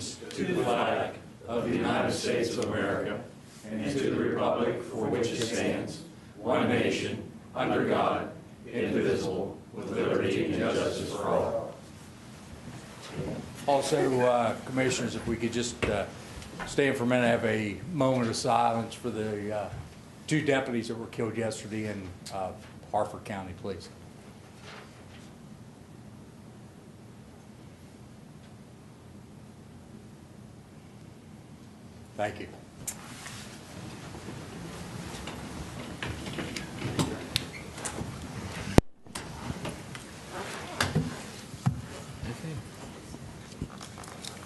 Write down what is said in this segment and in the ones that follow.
allegiance to the flag of the United States of America and to the republic for which it stands, one nation, under God, indivisible, with liberty and justice for all. Also, Commissioners, if we could just stand for a minute and have a moment of silence for the two deputies that were killed yesterday in Harford County, please. Thank you.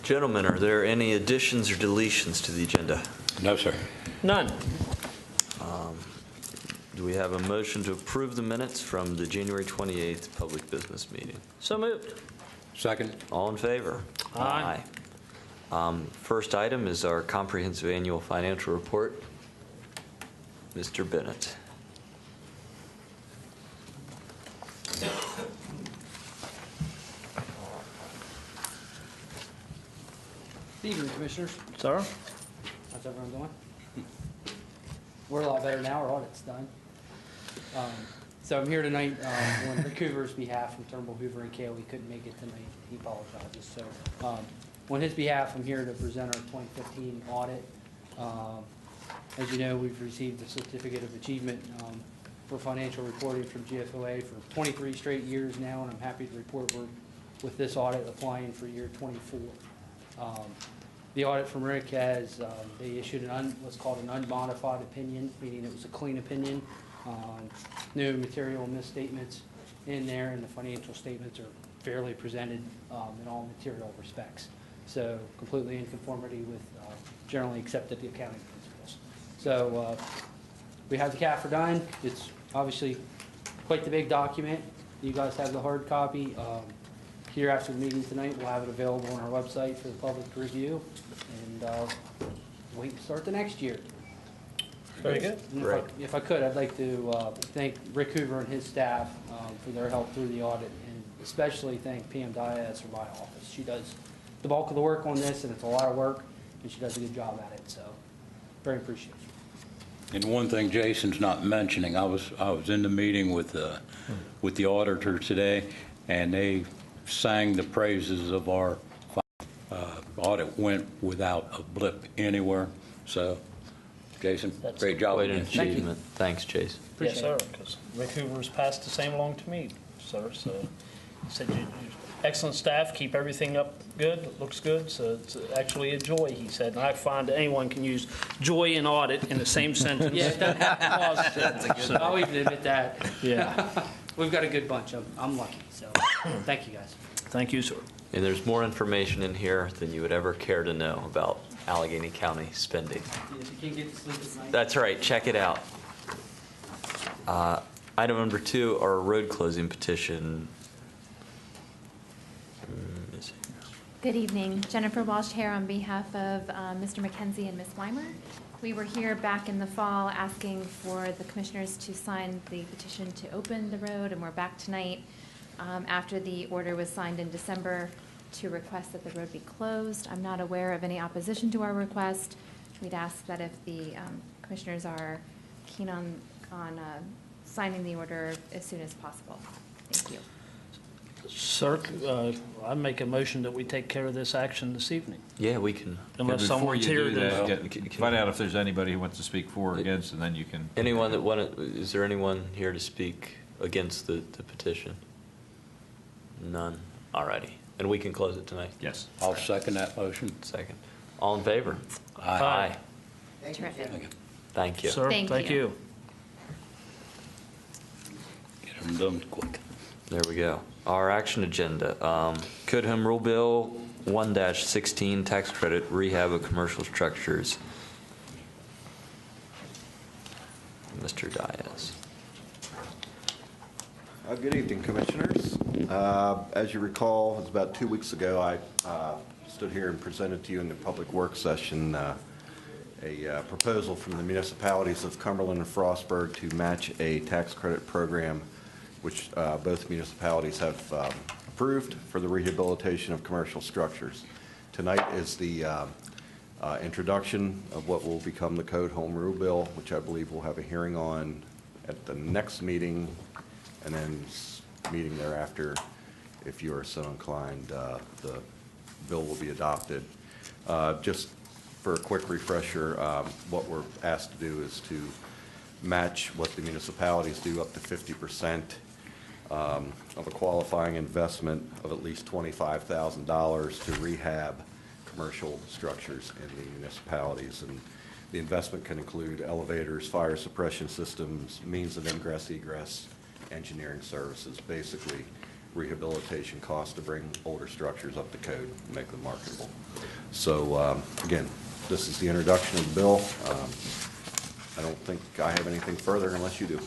Gentlemen, are there any additions or deletions to the agenda? No, sir. None. Do we have a motion to approve the minutes from the January 28th public business meeting? So moved. Second. All in favor? Aye. First item is our comprehensive annual financial report. Mr. Bennett. Good evening, Commissioners. Sir? How's everyone doing? We're a lot better now. Our audit's done. So I'm here tonight on Rick Hoover's behalf from Turnbull, Hoover, and Kale. We couldn't make it tonight. He apologizes. So on his behalf, I'm here to present our 2015 audit. As you know, we've received a Certificate of Achievement for financial reporting from GFOA for 23 straight years now, and I'm happy to report we're, with this audit, applying for year 24. The audit from Rick has, they issued what's called an unmodified opinion, meaning it was a clean opinion. No material misstatements in there, and the financial statements are fairly presented in all material respects. So completely in conformity with generally accepted accounting principles. So we have the CAFR done. It's obviously quite the big document. You guys have the hard copy. Here after the meeting tonight, we'll have it available on our website for the public to review, and wait to start the next year. Very good. Great. If I could, I'd like to thank Rick Hoover and his staff for their help through the audit, and especially thank PM Diaz from my office. She does the bulk of the work on this, and it's a lot of work, and she does a good job at it, so very appreciative. And one thing Jason's not mentioning, I was in the meeting with the auditor today, and they sang the praises of our audit. Went without a blip anywhere. So, Jason, great job. Quite an achievement. Thanks, Jason. Yes, sir, because Rick Hoover's passed the same along to me, sir. So he said, excellent staff, keep everything up good, looks good. So it's actually a joy, he said. And I find anyone can use joy and audit in the same sentence. Yeah, it doesn't have to pause. I'll even admit that. Yeah. We've got a good bunch. I'm lucky, so thank you guys. Thank you, sir. And there's more information in here than you would ever care to know about Allegheny County spending. If you can't get to sleep at night. That's right. Check it out. Item number 2, our road closing petition. Good evening. Jennifer Walsh here on behalf of Mr. McKenzie and Ms. Weimer. We were here back in the fall asking for the commissioners to sign the petition to open the road, and we're back tonight after the order was signed in December to request that the road be closed. I'm not aware of any opposition to our request. We'd ask that if the commissioners are keen on signing the order as soon as possible. Thank you. Sir, I make a motion that we take care of this action this evening. Yeah, we can. Unless Before someone's you here do that, to... find out if there's anybody who wants to speak for or against, and then you can. Anyone that is there anyone here to speak against the petition? None. Alrighty. And we can close it tonight? Yes. I'll second that motion. Second. All in favor? Aye. Terrific. Thank you. Sir, Thank you. Get them done quick. There we go. Our action agenda. Code Home Rule Bill 1-16, tax credit rehab of commercial structures. Mr. Diaz. Good evening, Commissioners. As you recall, it was about 2 weeks ago I stood here and presented to you in the public work session a proposal from the municipalities of Cumberland and Frostburg to match a tax credit program which both municipalities have approved for the rehabilitation of commercial structures. Tonight is the introduction of what will become the Code Home Rule Bill, which I believe we'll have a hearing on at the next meeting, and then meeting thereafter, if you are so inclined, the bill will be adopted. Just for a quick refresher, what we're asked to do is to match what the municipalities do up to 50% of a qualifying investment of at least $25,000 to rehab commercial structures in the municipalities. And the investment can include elevators, fire suppression systems, means of ingress, egress, engineering services, basically rehabilitation costs to bring older structures up to code and make them marketable. So again, this is the introduction of the bill. I don't think I have anything further unless you do.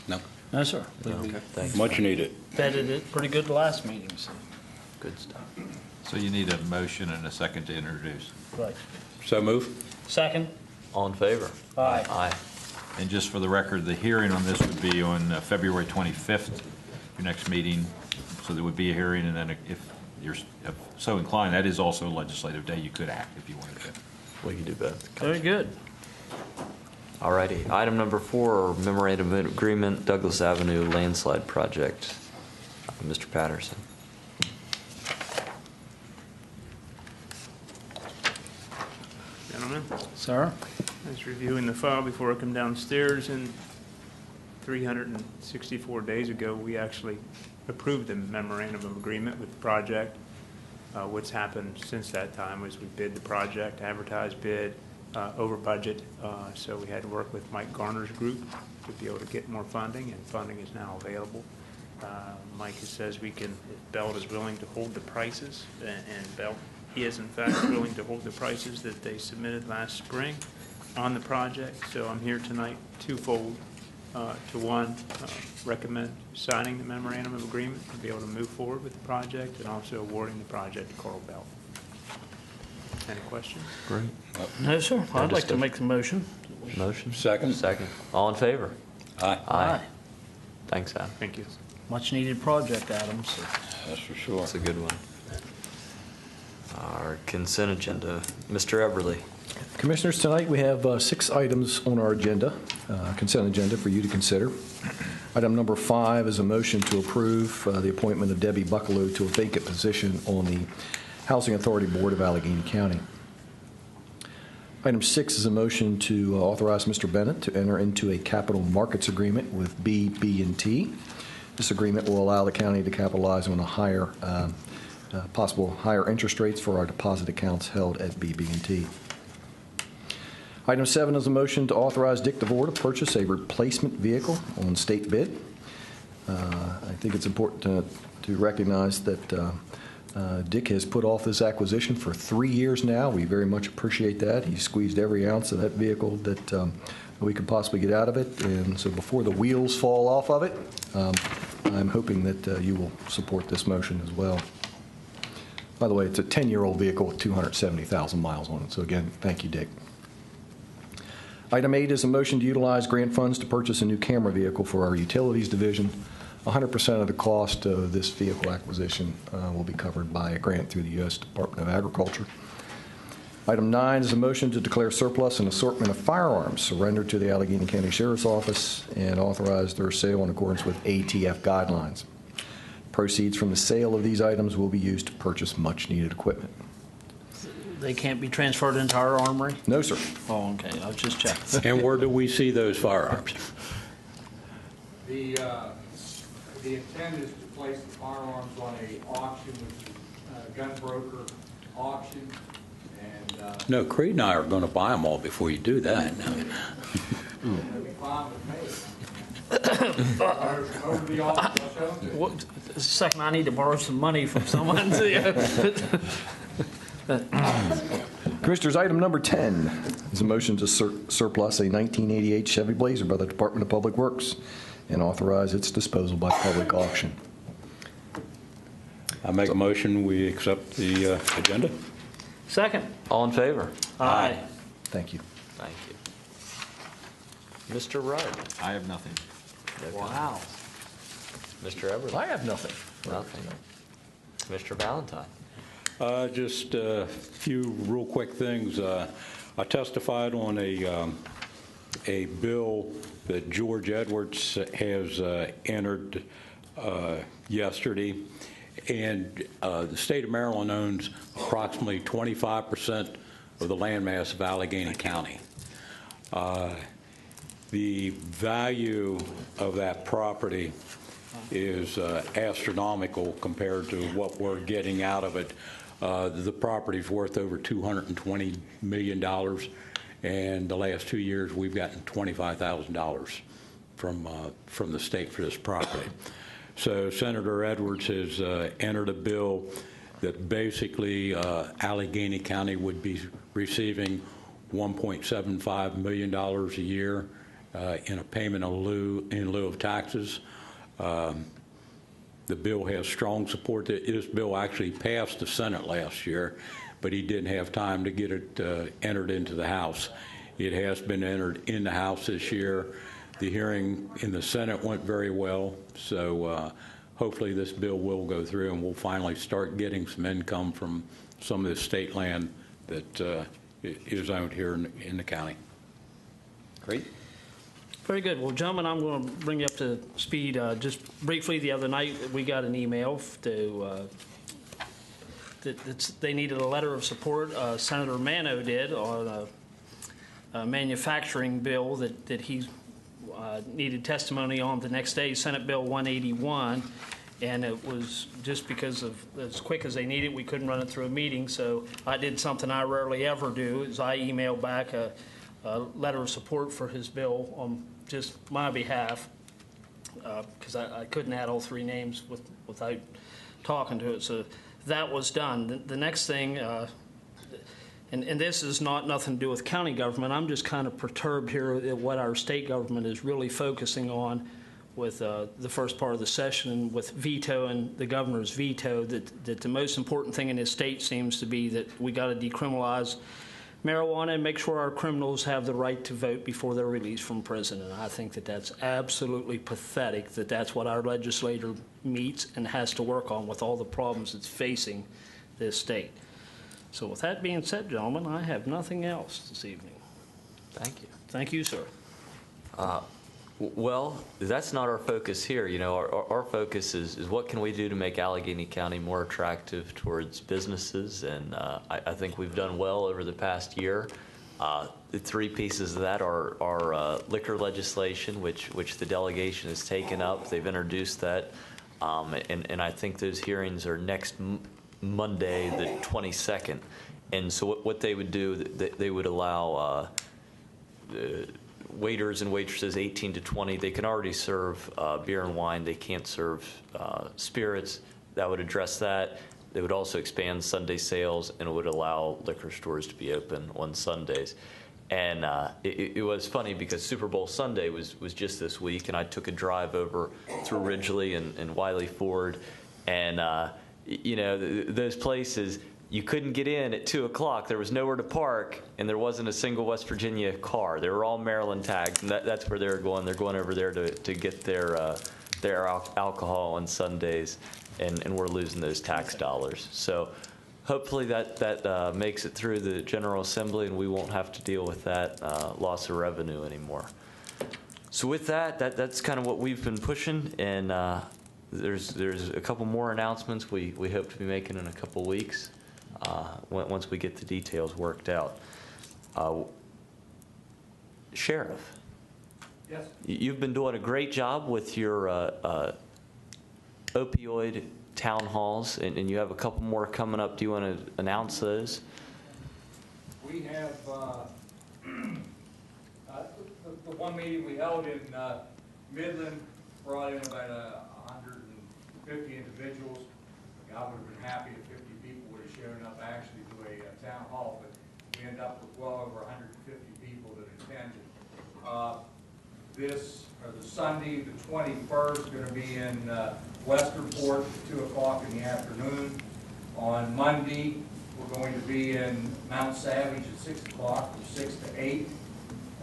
No. No, sir. Okay, thanks. Much needed. Vetted it pretty good the last meeting, so. Good stuff. So you need a motion and a second to introduce. Right. So move. Second? All in favor? Aye. Aye. And just for the record, the hearing on this would be on February 25th, your next meeting. So there would be a hearing, and then if you're so inclined, that is also legislative day. You could act if you wanted to. We can do both. Very good. All righty. Item number 4, memorandum of agreement, Douglas Avenue landslide project. Mr. Patterson. Gentlemen, Sir? I was reviewing the file before I come downstairs, and 364 days ago, we actually approved the memorandum of agreement with the project. What's happened since that time was we bid the project, advertised bid, over budget, so we had to work with Mike Garner's group to be able to get more funding, and funding is now available. Mike says we can, if Belt is willing to hold the prices, and Belt is in fact willing to hold the prices that they submitted last spring on the project. So I'm here tonight twofold. To one, recommend signing the memorandum of agreement to be able to move forward with the project, and also awarding the project to Carl Belt. Any questions? Great. No, sir. I'd like to Understood. make the motion. Motion? Second. Second. All in favor? Aye. Aye. Thanks, Adam. Thank you. Much needed project, Adam, so. That's for sure. That's a good one. Our consent agenda. Mr. Everly. Commissioners, tonight we have 6 items on our agenda, consent agenda for you to consider. Item number 5 is a motion to approve the appointment of Debbie Buckalow to a vacant position on the Housing Authority Board of Allegheny County. Item 6 is a motion to authorize Mr. Bennett to enter into a capital markets agreement with BB&T. This agreement will allow the county to capitalize on a higher, possible higher interest rates for our deposit accounts held at BB&T. Item 7 is a motion to authorize Dick DeVore to purchase a replacement vehicle on state bid. I think it's important to recognize that Dick has put off this acquisition for 3 years now. We very much appreciate that. He squeezed every ounce of that vehicle that we could possibly get out of it. And so before the wheels fall off of it, I'm hoping that you will support this motion as well. By the way, it's a 10-year-old vehicle with 270,000 miles on it. So again, thank you, Dick. Item 8 is a motion to utilize grant funds to purchase a new camera vehicle for our utilities division. 100% of the cost of this vehicle acquisition will be covered by a grant through the U.S. Department of Agriculture. Item 9 is a motion to declare surplus an assortment of firearms surrendered to the Allegheny County Sheriff's Office and authorize their sale in accordance with ATF guidelines. Proceeds from the sale of these items will be used to purchase much-needed equipment. They can't be transferred into our armory? No, sir. Oh, okay. I was just checking. And where do we see those firearms? The intent is to place the firearms on a auction, which is a gun broker auction, and No, Creed and I are going to buy them all before you do that. it'll be fine with me. Over the auction, I'll show them. What, second, I need to borrow some money from someone. Commissioners, item number 10 is a motion to surplus a 1988 Chevy Blazer by the Department of Public Works and authorize its disposal by public auction. I make a motion, we accept the agenda. Second. All in favor? Aye. Thank you. Thank you. Mr. Rudd. I have nothing. Wow. Mr. Everly. I have nothing. Nothing. Mr. Valentine. Just a few real quick things. I testified on a bill that George Edwards has entered yesterday, and the state of Maryland owns approximately 25% of the landmass of Allegheny County. The value of that property is astronomical compared to what we're getting out of it. The property's worth over $220 million, and the last 2 years we've gotten $25,000 from the state for this property. So Senator Edwards has entered a bill that basically Allegheny County would be receiving $1.75 million a year in a payment in lieu of taxes. The bill has strong support. This bill actually passed the Senate last year, but he didn't have time to get it entered into the House. It has been entered in the House this year. The hearing in the Senate went very well, so hopefully this bill will go through and we'll finally start getting some income from some of the state land that is owned here in the county. Great. Very good. Well, gentlemen, I'm going to bring you up to speed. Just briefly, the other night we got an email that they needed a letter of support. Senator Mano did on a manufacturing bill that he needed testimony on the next day, Senate Bill 181. And it was just because of as quick as they needed, we couldn't run it through a meeting. So I did something I rarely ever do, is I emailed back a letter of support for his bill on just my behalf, because I couldn't add all three names without talking to it. So that was done. The next thing, and this is nothing to do with county government, I'm just kind of perturbed here at what our state government is really focusing on with the first part of the session with veto and the governor's veto, that the most important thing in his state seems to be that we got to decriminalize marijuana and make sure our criminals have the right to vote before they're released from prison. And I think that that's absolutely pathetic, that that's what our legislature meets and has to work on with all the problems it's facing this state. So with that being said, gentlemen, I have nothing else this evening. Thank you. Thank you, sir. Well, that's not our focus here. You know, our focus is what can we do to make Allegheny County more attractive towards businesses, and I think we've done well over the past year. The three pieces of that are liquor legislation, which the delegation has taken up. They've introduced that, and I think those hearings are next Monday, the 22nd. And so what they would do, they would allow waiters and waitresses 18 to 20, they can already serve beer and wine. They can't serve spirits. That would address that. They would also expand Sunday sales, and it would allow liquor stores to be open on Sundays. And it was funny because Super Bowl Sunday was just this week, and I took a drive over through Ridgely and Wiley Ford, and you know, those places, you couldn't get in at 2 o'clock. There was nowhere to park, and there wasn't a single West Virginia car. They were all Maryland tagged, and that's where they're going. They're going over there to get their alcohol on Sundays, and we're losing those tax dollars. So hopefully that makes it through the General Assembly, and we won't have to deal with that loss of revenue anymore. So with that's kind of what we've been pushing, and there's a couple more announcements we hope to be making in a couple weeks. Once we get the details worked out. Sheriff. Yes. You've been doing a great job with your opioid town halls, and you have a couple more coming up. Do you want to announce those? We have the one meeting we held in Midland brought in about 150 individuals. I would have been happy if 50 people would have shown up actually to a town hall, but we ended up with well over 150 people that attended. The Sunday, the 21st, going to be in Westernport at 2 o'clock in the afternoon. On Monday, we're going to be in Mount Savage at 6 o'clock from 6 to 8.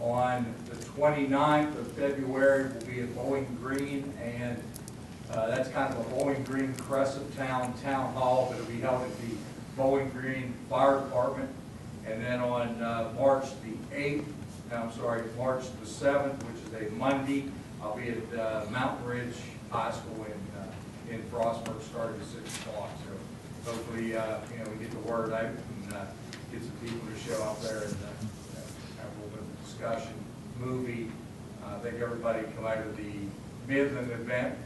On the 29th of February, we'll be at Bowling Green, and that's kind of a Bowling Green Crescent Town Hall that will be held at the Bowling Green Fire Department. And then on March the 7th, which is a Monday, I'll be at Mountain Ridge High School in Frostburg, starting at 6 o'clock. So hopefully, we get the word out and get some people to show up there and have a little bit of discussion. Movie. I think everybody come out of the Midland event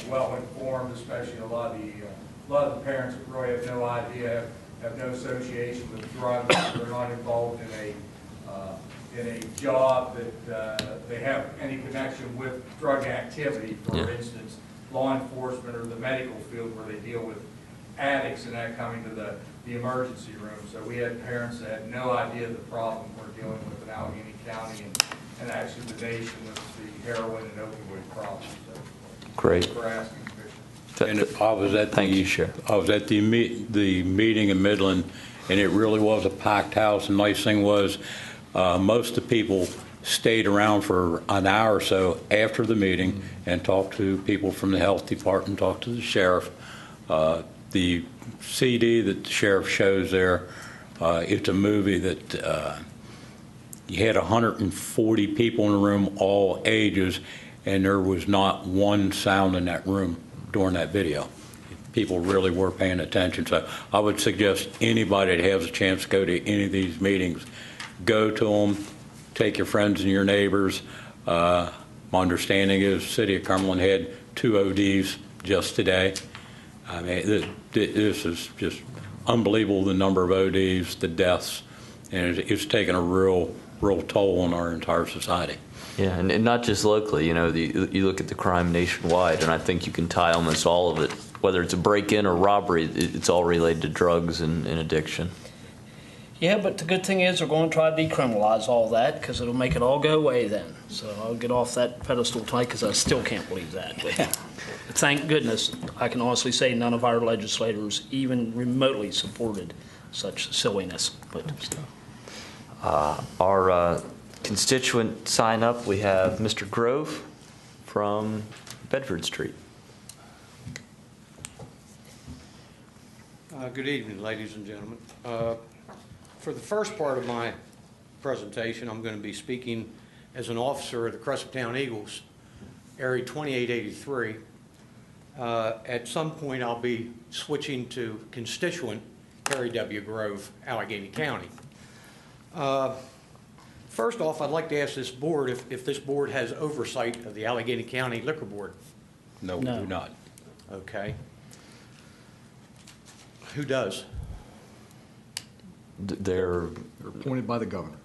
well informed, especially a lot of the parents that really have no idea, have no association with drugs. They're not involved in a job that they have any connection with drug activity. For instance, law enforcement or the medical field where they deal with addicts and that coming to the emergency room. So we had parents that had no idea the problem we're dealing with in Allegheny County and actually the nation with the heroin and opioid problem. So Great. thanks for asking, Commissioner. And I was at Thank you, Sheriff. I was at the meeting in Midland, and it really was a packed house. The nice thing was, most of the people stayed around for an hour or so after the meeting and talked to people from the health department, talked to the sheriff. The CD that the sheriff shows there, it's a movie that you had 140 people in the room, all ages, and there was not one sound in that room during that video. People really were paying attention. So I would suggest anybody that has a chance to go to any of these meetings, go to them, take your friends and your neighbors. My understanding is the city of Cumberland had 2 ODs just today. I mean, this is just unbelievable, the number of ODs, the deaths, and it's taken a real toll on our entire society. Yeah, and not just locally. You look at the crime nationwide, and I think you can tie almost all of it, whether it's a break-in or robbery, it's all related to drugs and addiction. Yeah, but the good thing is we're going to try to decriminalize all that because it'll make it all go away then. So I'll get off that pedestal tonight because I still can't believe that. But thank goodness, I can honestly say none of our legislators even remotely supported such silliness. But Our constituent sign up, we have Mr. Grove from Bedford Street. Good evening, ladies and gentlemen. For the first part of my presentation, I'm going to be speaking as an officer of the Cresaptown Eagles, Area 2883. At some point, I'll be switching to constituent Perry W. Grove, Allegheny County. First off, I'd like to ask this board if this board has oversight of the Allegheny County Liquor Board. No, we do not. Okay. Who does? They're Appointed by the governor.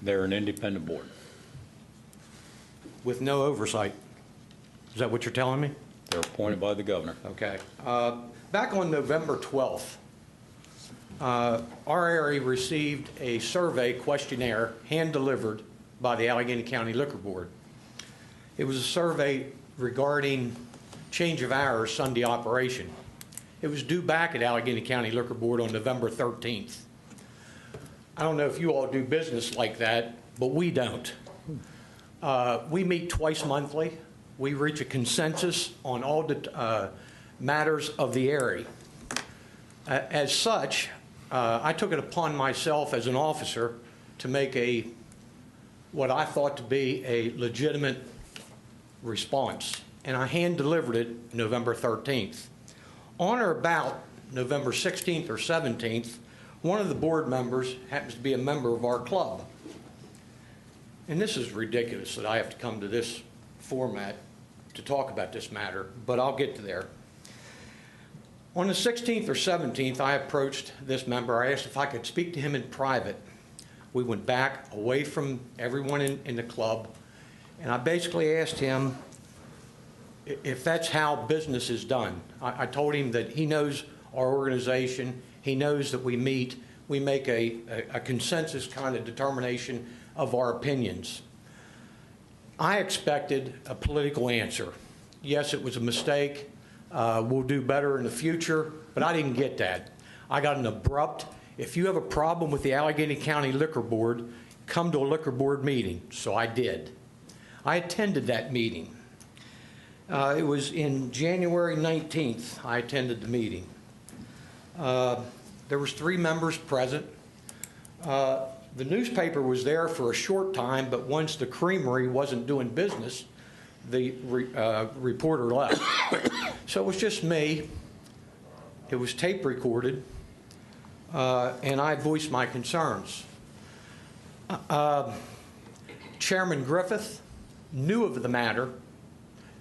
They're an independent board. With no oversight. Is that what you're telling me? They're appointed by the governor. Okay. Back on November 12th, our area received a survey questionnaire hand-delivered by the Allegheny County Liquor Board. It was a survey regarding change of hours Sunday operation. It was due back at Allegheny County Liquor Board on November 13th. I don't know if you all do business like that, but we don't. We meet twice monthly. We reach a consensus on all the matters of the area. As such, I took it upon myself as an officer to make what I thought to be a legitimate response, and I hand-delivered it November 13th. On or about November 16th or 17th, one of the board members happens to be a member of our club. And this is ridiculous that I have to come to this format to talk about this matter, but I'll get to there. On the 16th or 17th, I approached this member. I asked if I could speak to him in private. We went back away from everyone in the club, and I basically asked him if that's how business is done. I told him that he knows our organization. He knows that we meet. We make a consensus kind of determination of our opinions. I expected a political answer. Yes, it was a mistake. We'll do better in the future, but I didn't get that. I got an abrupt, if you have a problem with the Allegheny County Liquor Board, come to a liquor board meeting. So I did. I attended that meeting. It was in January 19th I attended the meeting. There was 3 members present. The newspaper was there for a short time, but once the creamery wasn't doing business, the reporter left. So it was just me. It was tape recorded, and I voiced my concerns. Chairman Griffith knew of the matter,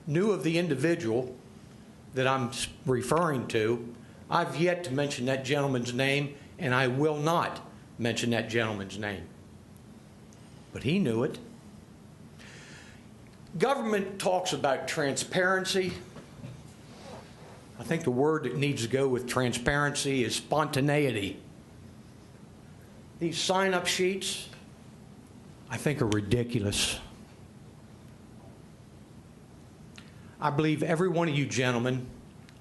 knew of the individual that I'm referring to. I've yet to mention that gentleman's name, and I will not mention that gentleman's name. But he knew it. Government talks about transparency. I think the word that needs to go with transparency is spontaneity. These sign-up sheets, I think, are ridiculous. I believe every one of you gentlemen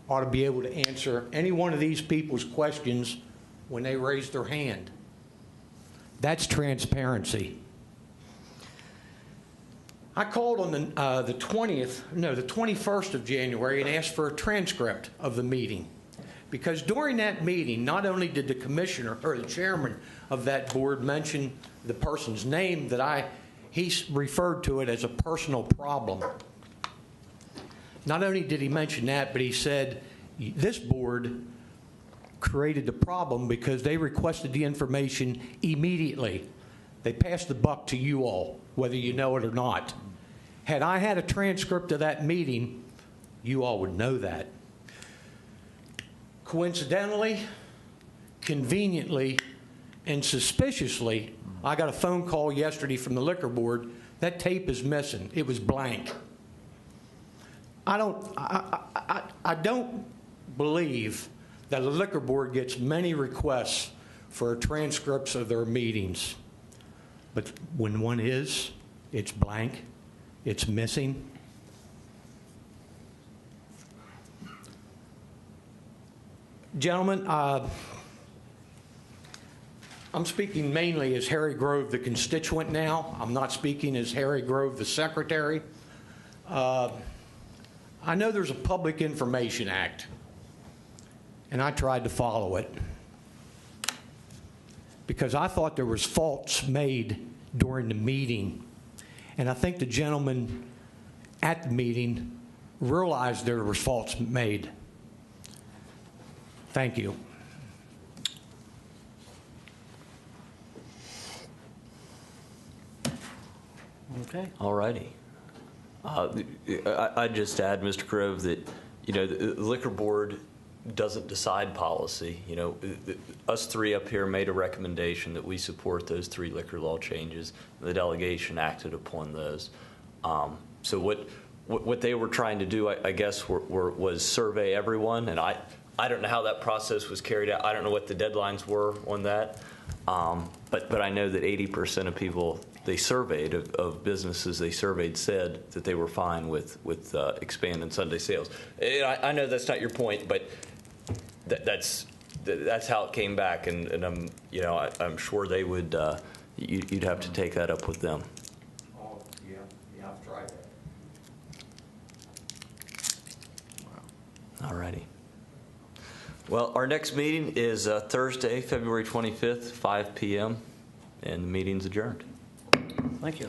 ought to be able to answer any one of these people's questions when they raise their hand. That's transparency. I called on the 21st of January and asked for a transcript of the meeting. Because during that meeting, not only did the commissioner or the chairman of that board mention the person's name, he referred to it as a personal problem. Not only did he mention that, but he said this board created the problem because they requested the information immediately. They passed the buck to you all, whether you know it or not. Had I had a transcript of that meeting, you all would know that. Coincidentally, conveniently, and suspiciously, I got a phone call yesterday from the liquor board. That tape is missing. It was blank. I don't believe that the liquor board gets many requests for transcripts of their meetings. But when one is, it's blank, it's missing. Gentlemen, I'm speaking mainly as Harry Grove, the constituent now. I'm not speaking as Harry Grove, the secretary. I know there's a Public Information Act, and I tried to follow it because I thought there was faults made during the meeting. And I think the gentleman at the meeting realized there was faults made. Thank you. Okay. All righty. I'd just add, Mr. Grove, that, the liquor board doesn't decide policy. Us 3 up here made a recommendation that we support those 3 liquor law changes. The delegation acted upon those. So what they were trying to do, I guess, was survey everyone, and I don't know how that process was carried out. I don't know what the deadlines were on that, but I know that 80% of people they surveyed of businesses they surveyed said that they were fine with expanding Sunday sales. And I know that's not your point, but that's how it came back, and I'm sure they would. You'd have to take that up with them. Oh, yeah, I've tried that. All righty. Well, our next meeting is Thursday, February 25th, 5 p.m., and the meeting's adjourned. Thank you.